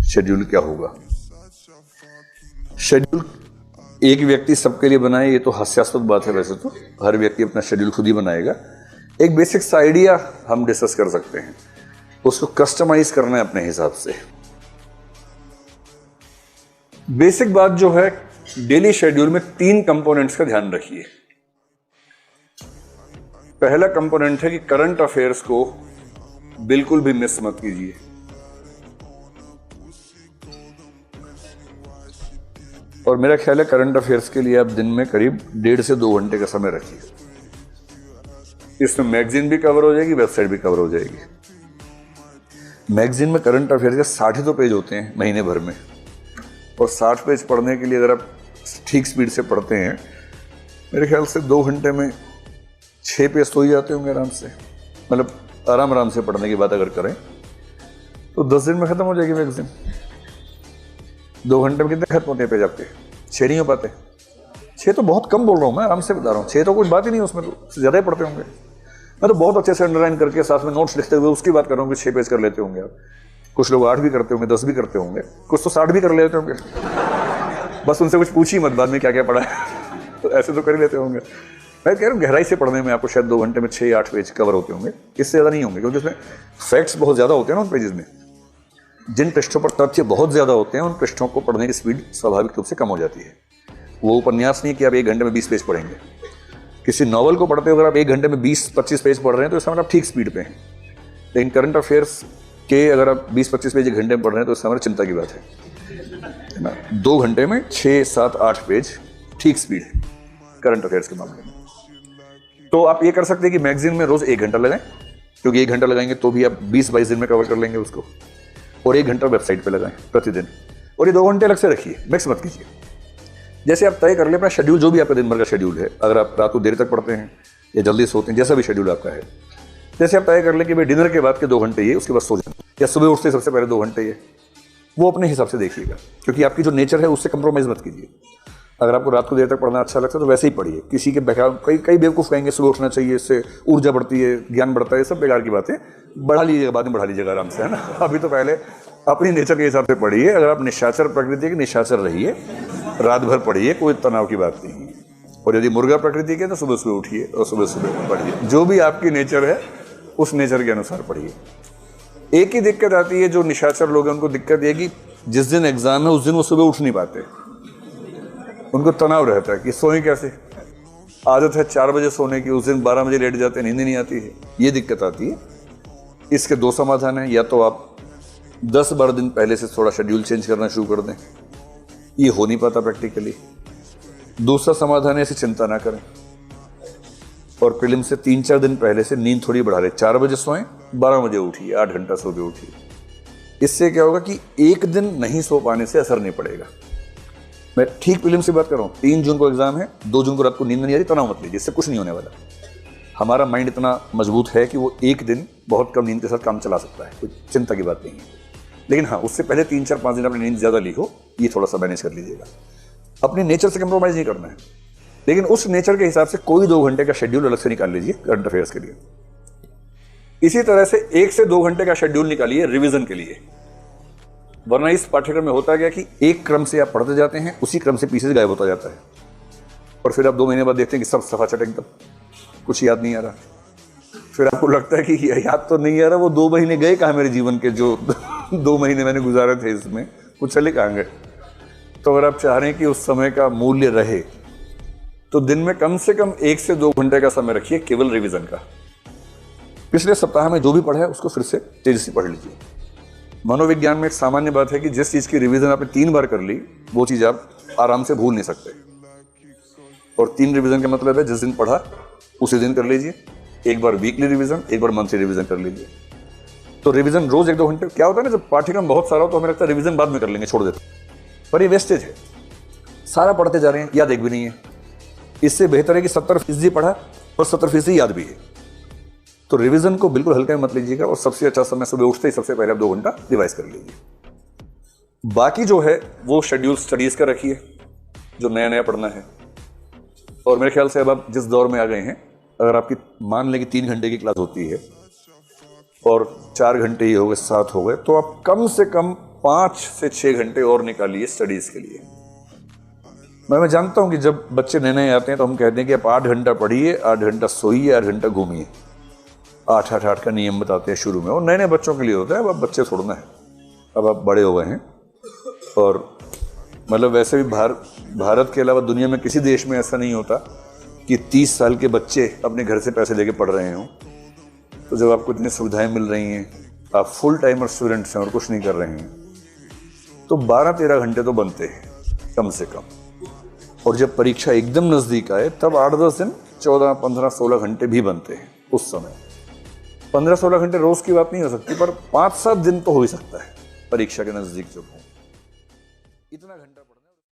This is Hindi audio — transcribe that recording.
शेड्यूल क्या होगा। शेड्यूल एक व्यक्ति सबके लिए बनाए ये तो हास्यास्पद बात है, वैसे तो हर व्यक्ति अपना शेड्यूल खुद ही बनाएगा। एक बेसिक सा आइडिया हम डिस्कस कर सकते हैं, उसको कस्टमाइज करना है अपने हिसाब से। बेसिक बात जो है, डेली शेड्यूल में 3 कंपोनेंट्स का ध्यान रखिए। पहला कंपोनेंट है कि करंट अफेयर्स को बिल्कुल भी मिस मत कीजिए। और मेरा ख्याल है करंट अफेयर्स के लिए आप दिन में करीब 1.5 से 2 घंटे का समय रखिए। इसमें मैगजीन भी कवर हो जाएगी, वेबसाइट भी कवर हो जाएगी। मैगजीन में करंट अफेयर्स के 60 तो पेज होते हैं महीने भर में, और 60 पेज पढ़ने के लिए अगर आप ठीक स्पीड से पढ़ते हैं, मेरे ख्याल से 2 घंटे में 6 पेज तो ही जाते होंगे आराम से। मतलब आराम से पढ़ने की बात अगर करें तो 10 दिन में खत्म हो जाएगी मैगजीन। 2 घंटे में कितने खत्म होते हैं पेज आपके? 6 नहीं हो पाते। 6 तो बहुत कम बोल रहा हूँ मैं, आराम से बता रहा हूँ। 6 तो कुछ बात ही नहीं, उसमें तो ज़्यादा ही पढ़ते होंगे। मैं तो बहुत अच्छे से अंडरलाइन करके साथ में नोट्स लिखते हुए उसकी बात कर रहा हूँ कि 6 पेज कर लेते होंगे आप। कुछ लोग 8 भी करते होंगे, 10 भी करते होंगे, कुछ तो 60 भी कर लेते होंगे। बस उनसे कुछ पूछिए मत बाद में क्या क्या पढ़ा है। तो ऐसे तो कर ही लेते होंगे। मैं कह रहा हूँ गहराई से पढ़ने में आपको शायद 2 घंटे में 6-8 पेज कवर होते होंगे, इससे ज़्यादा नहीं होंगे, क्योंकि उसमें फैक्ट्स बहुत ज़्यादा होते हैं ना उन पेजेस में। जिन पृष्ठों पर तथ्य बहुत ज़्यादा होते हैं, उन पृष्ठों को पढ़ने की स्पीड स्वाभाविक रूप से कम हो जाती है। वो उपन्यास नहीं कि आप 1 घंटे में 20 पेज पढ़ेंगे। किसी नॉवल को पढ़ते हो अगर आप 1 घंटे में 20-25 पेज पढ़ रहे हैं तो इसका मतलब आप ठीक स्पीड पे हैं। लेकिन करंट अफेयर्स के अगर आप 20-25 पेज 1 घंटे में पढ़ रहे हैं तो इसका मतलब चिंता की बात है ना। 2 घंटे में 6-7-8 पेज ठीक स्पीड है करंट अफेयर्स के मामले में। तो आप ये कर सकते हैं कि मैगजीन में रोज 1 घंटा लगाएं, क्योंकि 1 घंटा लगाएंगे तो भी आप 20-22 दिन में कवर कर लेंगे उसको। और 1 घंटा वेबसाइट पे लगाएं प्रतिदिन। और ये 2 घंटे अलग से रखिए, मिक्स मत कीजिए। जैसे आप तय कर ले अपना शेड्यूल, जो भी आपका दिन भर का शेड्यूल है। अगर आप रात को देर तक पढ़ते हैं या जल्दी सोते हैं, जैसा भी शेड्यूल आपका है, जैसे आप तय कर लें कि भाई डिनर के बाद के 2 घंटे ये, उसके बाद सो जाए, या सुबह उठते सबसे पहले 2 घंटे ये, वो अपने हिसाब से देखिएगा। क्योंकि आपकी जो नेचर है उससे कंप्रोमाइज मत कीजिए। अगर आपको रात को देर तक पढ़ना अच्छा लगता है तो वैसे ही पढ़िए। किसी के बेकार कई बेवकूफ़ कहेंगे सुबह उठना चाहिए, इससे ऊर्जा बढ़ती है, ज्ञान बढ़ता है, सब बेकार की बातें। बढ़ा लीजिएगा, बाद में बढ़ा लीजिएगा आराम से, है ना। अभी तो पहले अपनी नेचर के हिसाब से पढ़िए। अगर आप निशाचर प्रकृति के, निशाचर रहिए, रात भर पढ़िए, कोई तनाव की बात नहीं है। और यदि मुर्गा प्रकृति के तो सुबह सुबह उठिए और सुबह सुबह पढ़िए। जो भी आपकी नेचर है उस नेचर के अनुसार पढ़िए। एक ही दिक्कत आती है, जो निशाचर लोग हैं उनको दिक्कत ये कि जिस दिन एग्जाम है उस दिन वो सुबह उठ नहीं पाते। उनको तनाव रहता है कि सोएं कैसे। आदत है 4 बजे सोने की, उस दिन 12 बजे लेट जाते हैं, नींद नहीं आती है, ये दिक्कत आती है। इसके 2 समाधान हैं। या तो आप 10-12 दिन पहले से थोड़ा शेड्यूल चेंज करना शुरू कर दें, ये हो नहीं पाता प्रैक्टिकली। दूसरा समाधान है, ऐसी चिंता ना करें और प्रीलिम से 3-4 दिन पहले से नींद थोड़ी बढ़ा लें। 4 बजे सोएं, 12 बजे उठिए, 8 घंटा सो के उठिए। इससे क्या होगा कि 1 दिन नहीं सो पाने से असर नहीं पड़ेगा। मैं ठीक प्रीलिम से बात कर रहा हूँ। 3 जून को एग्जाम है, 2 जून को रात को नींद नहीं आ रही, तनाव मत लीजिए, इससे कुछ नहीं होने वाला। हमारा माइंड इतना मजबूत है कि वो 1 दिन बहुत कम नींद के साथ काम चला सकता है, कोई चिंता की बात नहीं है। लेकिन हाँ, उससे पहले 3-4-5 दिन अपनी नींद ज़्यादा ली हो, ये थोड़ा सा मैनेज कर लीजिएगा। अपनी नेचर से कंप्रोमाइज़ नहीं करना है, लेकिन उस नेचर के हिसाब से कोई 2 घंटे का शेड्यूल अलग से निकाल लीजिए करंट अफेयर्स के लिए। इसी तरह से 1 से 2 घंटे का शेड्यूल निकालिए रिवीजन के लिए। वरना इस पाठ्यक्रम में होता गया कि एक क्रम से आप पढ़ते जाते हैं, उसी क्रम से पीछे गायब होता जाता है, और फिर आप 2 महीने बाद देखते हैं कि सब सफा चट एकदम, कुछ याद नहीं आ रहा। फिर आपको लगता है कि याद तो नहीं आ रहा, वो 2 महीने गए कहाँ मेरे जीवन के, जो 2 महीने मैंने गुजारे थे इसमें, कुछ चले कहाँ गए। तो अगर आप चाह रहे हैं कि उस समय का मूल्य रहे तो दिन में कम से कम 1 से 2 घंटे का समय रखिए केवल रिवीजन का। पिछले सप्ताह में जो भी पढ़ा है उसको फिर से तेजी से पढ़ लीजिए। मनोविज्ञान में एक सामान्य बात है कि जिस चीज़ की रिवीजन आपने 3 बार कर ली, वो चीज़ आप आराम से भूल नहीं सकते। और 3 रिवीजन का मतलब है जिस दिन पढ़ा उसी दिन कर लीजिए। एक बार वीकली रिवीजन, एक बार मंथली रिवीजन कर लीजिए। तो रिवीजन रोज 1-2 घंटे। क्या होता है ना, जब पाठ्यक्रम बहुत सारा हो तो हमें लगता है रिवीजन बाद में कर लेंगे, छोड़ देते, पर ये वेस्टेज है। सारा पढ़ते जा रहे हैं, याद एक भी नहीं है। इससे बेहतर है कि 70% पढ़ा और 70% याद भी है। तो रिवीजन को बिल्कुल हल्का में मत लीजिएगा, और सबसे अच्छा समय सुबह उठते ही सबसे पहले आप 2 घंटा रिवाइज कर लीजिए। बाकी जो है वो शेड्यूल स्टडीज का रखिए, जो नया नया पढ़ना है। और मेरे ख्याल से अब आप जिस दौर में आ गए हैं, अगर आपकी मान लें कि 3 घंटे की क्लास होती है और 4 घंटे ही हो गए, 7 हो गए, तो आप कम से कम 5 से 6 घंटे और निकालिए स्टडीज के लिए। मैं जानता हूं कि जब बच्चे नए नए आते हैं तो हम कहते हैं कि आप 8 घंटा पढ़िए, 8 घंटा सोइए, 8 घंटा घूमिए। 8-8-8 का नियम बताते हैं शुरू में, और नए नए बच्चों के लिए होता है। अब आप बच्चे छोड़ना है, अब आप बड़े हो गए हैं। और मतलब वैसे भी भारत के अलावा दुनिया में किसी देश में ऐसा नहीं होता कि 30 साल के बच्चे अपने घर से पैसे लेके पढ़ रहे हों। तो जब आपको इतनी सुविधाएं मिल रही हैं, आप फुल टाइमर स्टूडेंट्स हैं और कुछ नहीं कर रहे हैं, तो 12-13 घंटे तो बनते हैं कम से कम। और जब परीक्षा एकदम नज़दीक आए तब 8-10 दिन 14-15-16 घंटे भी बनते हैं। उस समय 15-16 घंटे रोज की बात नहीं हो सकती, पर 5-7 दिन तो हो ही सकता है परीक्षा के नज़दीक जब हो। इतना घंटा